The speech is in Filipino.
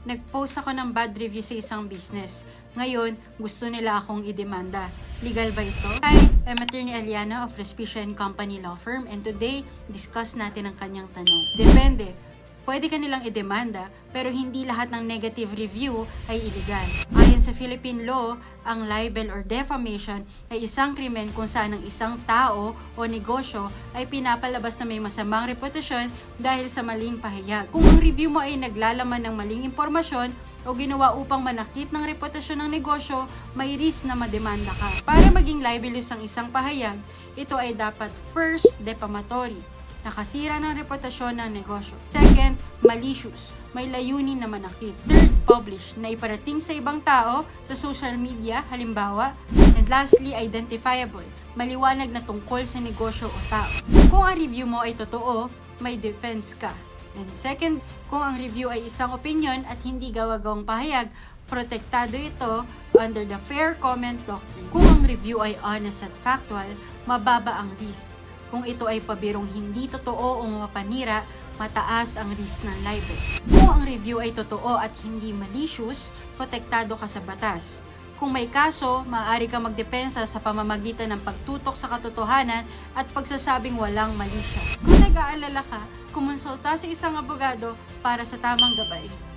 Nag-post ako ng bad review sa isang business. Ngayon, gusto nila akong idemanda. Legal ba ito? Hi, I'm Attorney Aliana of Respicia & Company Law Firm, and today, discuss natin ang kanyang tanong. Depende. Pwede ka nilang idemanda, pero hindi lahat ng negative review ay illegal. Ayon sa Philippine law, ang libel or defamation ay isang krimen kung saan ang isang tao o negosyo ay pinapalabas na may masamang reputasyon dahil sa maling pahayag. Kung ang review mo ay naglalaman ng maling impormasyon o ginawa upang manakit ng reputasyon ng negosyo, may risk na mademanda ka. Para maging libelous ang isang pahayag, ito ay dapat first, defamatory, nakasira ng reputasyon ng negosyo. Second, malicious, may layunin na manakit. Third, publish, na iparating sa ibang tao sa social media, halimbawa. And lastly, identifiable, maliwanag na tungkol sa negosyo o tao. Kung ang review mo ay totoo, may defense ka. And second, kung ang review ay isang opinion at hindi gawa-gawang pahayag, protektado ito under the fair comment doctrine. Kung ang review ay honest at factual, mababa ang risk. Kung ito ay pabirong hindi totoo o mapanira, mataas ang risk ng libel. Kung ang review ay totoo at hindi malicious, protektado ka sa batas. Kung may kaso, maaari ka magdepensa sa pamamagitan ng pagtutok sa katotohanan at pagsasabing walang malisya. Kung nag-aalala ka, kumonsulta sa isang abogado para sa tamang gabay.